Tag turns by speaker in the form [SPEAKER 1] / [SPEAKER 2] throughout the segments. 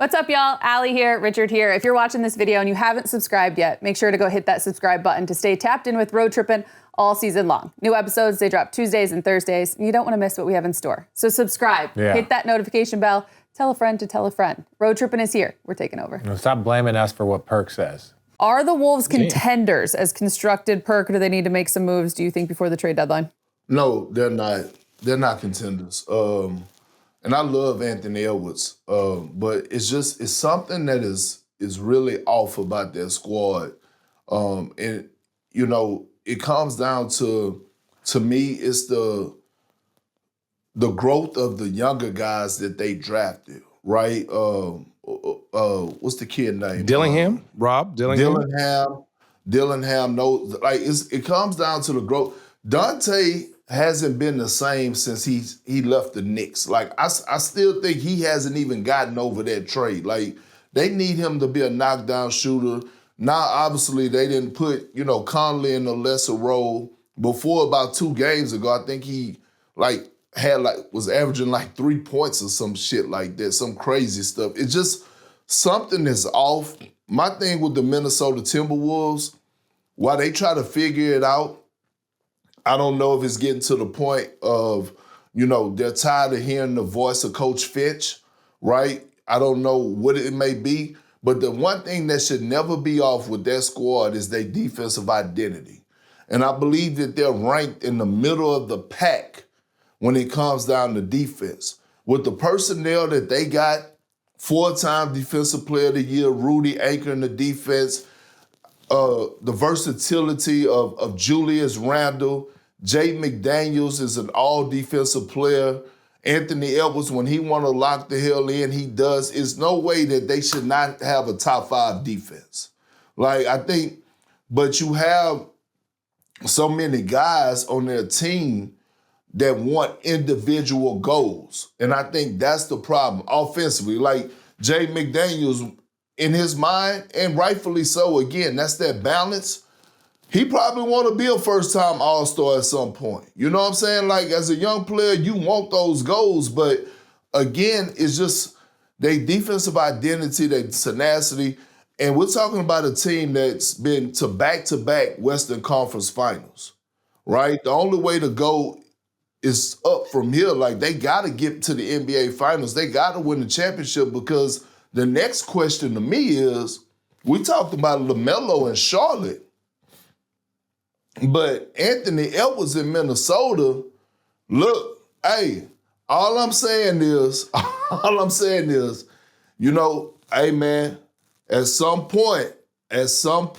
[SPEAKER 1] What's up, y'all? Allie here, Richard here. If you're watching this video and you haven't subscribed yet, make sure to go hit that subscribe button to stay tapped in with Road Trippin all season long. New episodes, they drop Tuesdays and Thursdays, and you don't want to miss what we have in store. So subscribe, hit that notification bell, tell a friend to tell a friend. Road Trippin is here. We're taking over.
[SPEAKER 2] No, stop blaming us for what Perk says.
[SPEAKER 1] Are the Wolves contenders as constructed, Perk, or do they need to make some moves, do you think, before the trade deadline?
[SPEAKER 3] No, they're not. They're not contenders. And I love Anthony Edwards, but it's something that is really off about their squad. And, you know, it comes down to me, it's the growth of the younger guys that they drafted, right? What's the kid name?
[SPEAKER 4] Dillingham? Rob Dillingham?
[SPEAKER 3] Dillingham, no, like it comes down to the growth. Dante hasn't been the same since he left the Knicks. Like, I still think he hasn't even gotten over that trade. Like, they need him to be a knockdown shooter. Now, obviously, they didn't put, you know, Conley in a lesser role. Before, about 2 games ago, I think he, was averaging 3 points or some shit like that, some crazy stuff. It's just something is off. My thing with the Minnesota Timberwolves, while they try to figure it out, I don't know if it's getting to the point of, you know, they're tired of hearing the voice of Coach Fitch, right? I don't know what it may be, but the one thing that should never be off with their squad is their defensive identity. And I believe that they're ranked in the middle of the pack when it comes down to defense. With the personnel that they got, 4-time Defensive Player of the Year, Rudy anchoring the defense, the versatility of Julius Randle, Jay McDaniels is an all-defensive player. Anthony Edwards, when he want to lock the hell in, he does. It's no way that they should not have a top 5 defense. But you have so many guys on their team that want individual goals. And I think that's the problem offensively. Like Jay McDaniels, in his mind, and rightfully so, again, that's that balance. He probably want to be a first-time All-Star at some point. You know what I'm saying? Like, as a young player, you want those goals, but again, it's just their defensive identity, their tenacity, and we're talking about a team that's been to back-to-back Western Conference Finals, right? The only way to go is up from here. Like, they got to get to the NBA Finals. They got to win the championship because the next question to me is, we talked about LaMelo and Charlotte, but Anthony Edwards in Minnesota, look, hey, all I'm saying is, you know, hey, man, at some point, it's gonna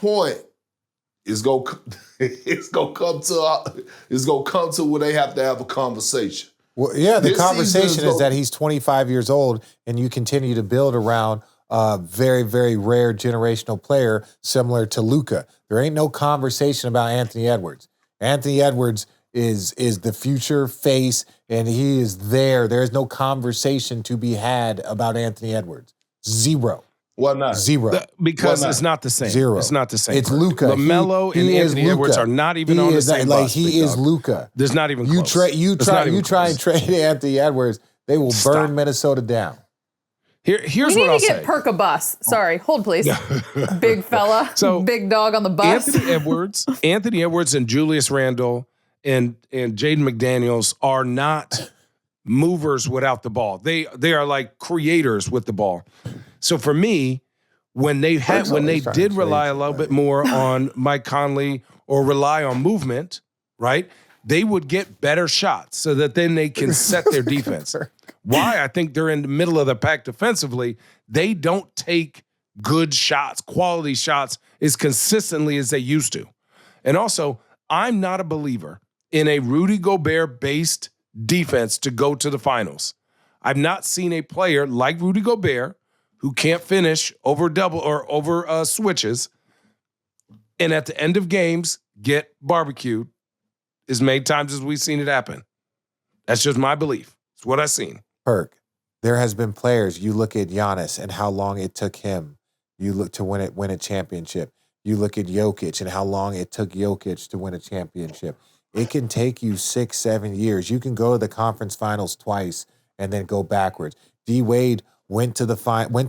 [SPEAKER 3] come to where they have to have a conversation.
[SPEAKER 2] Well, yeah, the conversation is that he's 25 years old and you continue to build around a very, very rare generational player similar to Luka. There ain't no conversation about Anthony Edwards. Anthony Edwards is the future face, and he is there. There is no conversation to be had about Anthony Edwards. Zero.
[SPEAKER 3] Why not?
[SPEAKER 2] Zero.
[SPEAKER 4] Because it's not the same.
[SPEAKER 2] Zero.
[SPEAKER 4] It's not the same.
[SPEAKER 2] It's Luka.
[SPEAKER 4] LaMelo and Anthony Edwards are not even on the same bus.
[SPEAKER 2] He is Luka.
[SPEAKER 4] There's not even close.
[SPEAKER 2] You try and trade Anthony Edwards, they will burn Minnesota down.
[SPEAKER 4] Here's
[SPEAKER 1] what
[SPEAKER 4] I'll say.
[SPEAKER 1] We need to get Perk a bus. Sorry, hold please. Big fella, big dog on the bus.
[SPEAKER 4] Anthony Edwards and Julius Randle and Jaden McDaniels are not movers without the ball. They are like creators with the ball. So for me, when they did rely a little bit more on Mike Conley or rely on movement, right? They would get better shots so that then they can set their defense. Why? I think they're in the middle of the pack defensively. They don't take good shots, quality shots, as consistently as they used to. And also, I'm not a believer in a Rudy Gobert-based defense to go to the finals. I've not seen a player like Rudy Gobert who can't finish over double or over switches, and at the end of games get barbecued as many times as we've seen it happen. That's just my belief. It's what I've seen.
[SPEAKER 2] Perk, there has been players. You look at Giannis and how long it took him. You look to win a championship. You look at Jokic and how long it took Jokic to win a championship. It can take you 6-7 years. You can go to the conference finals twice and then go backwards. D. Wade went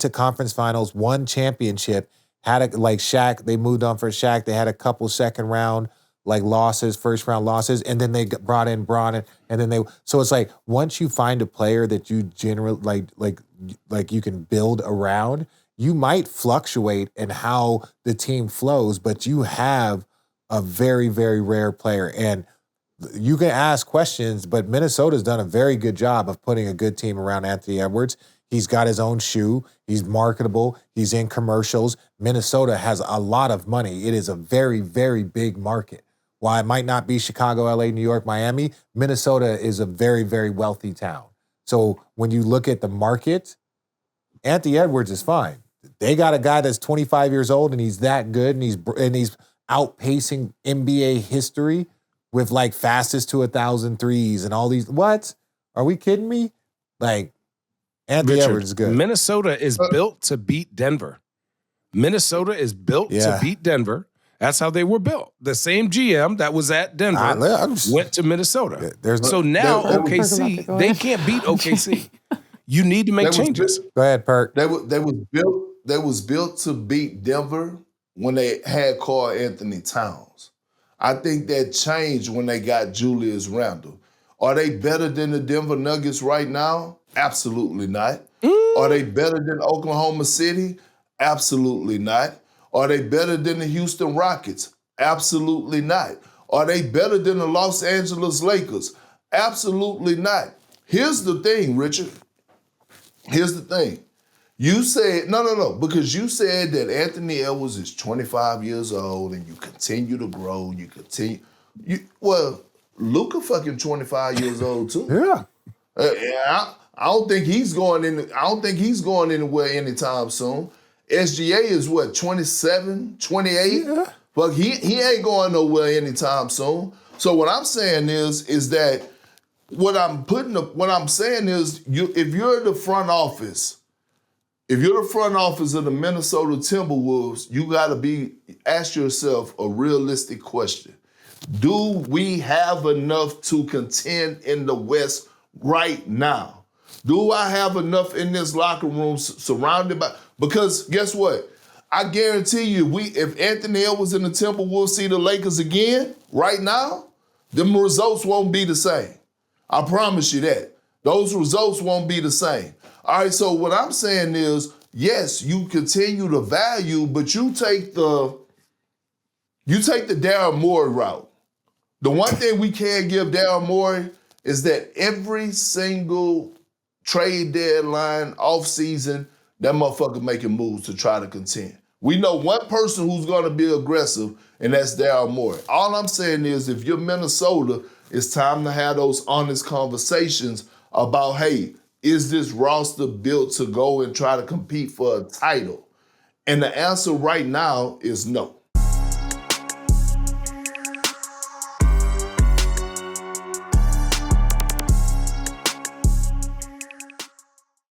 [SPEAKER 2] to conference finals, won championship, like Shaq. They moved on for Shaq. They had a couple second round losses, first round losses, and then they brought in Bron, and then so it's like once you find a player that you generally like you can build around, you might fluctuate in how the team flows, but you have a very, very rare player. And you can ask questions, but Minnesota's done a very good job of putting a good team around Anthony Edwards. He's got his own shoe. He's marketable. He's in commercials. Minnesota has a lot of money. It is a very, very big market. While it might not be Chicago, LA, New York, Miami, Minnesota is a very, very wealthy town. So when you look at the market, Anthony Edwards is fine. They got a guy that's 25 years old and he's that good and he's outpacing NBA history with fastest to 1,000 threes and all these. What? Are we kidding me? Anthony Edwards is good.
[SPEAKER 4] Minnesota is built to beat Denver. Minnesota is built to beat Denver. That's how they were built. The same GM that was at Denver went to Minnesota. So now OKC, they can't beat OKC. You need to make changes.
[SPEAKER 2] Go ahead, Perk.
[SPEAKER 3] They was built to beat Denver when they had Karl Anthony Towns. I think that changed when they got Julius Randle. Are they better than the Denver Nuggets right now? Absolutely not. Are they better than Oklahoma City? Absolutely not. Are they better than the Houston Rockets? Absolutely not. Are they better than the Los Angeles Lakers? Absolutely not. Here's the thing, Richard. Here's the thing. You said, no, because you said that Anthony Edwards is 25 years old and you continue to grow, Luka fucking 25 years old too.
[SPEAKER 2] Yeah.
[SPEAKER 3] I don't think he's going anywhere anytime soon. SGA is 27, 28? Yeah. But he ain't going nowhere anytime soon. So what I'm saying is that if you're the front office, of the Minnesota Timberwolves, you gotta ask yourself a realistic question. Do we have enough to contend in the West right now? Do I have enough in this locker room surrounded by? Because guess what? I guarantee you, if Anthony Edwards and the Timberwolves see the Lakers again right now, them results won't be the same. I promise you that. Those results won't be the same. All right, so what I'm saying is, yes, you continue to value, but you take the Daryl Morey route. The one thing we can give Daryl Morey is that every single trade deadline, offseason, that motherfucker making moves to try to contend. We know one person who's going to be aggressive, and that's Daryl Morey. All I'm saying is if you're Minnesota, it's time to have those honest conversations about, hey, is this roster built to go and try to compete for a title? And the answer right now is no.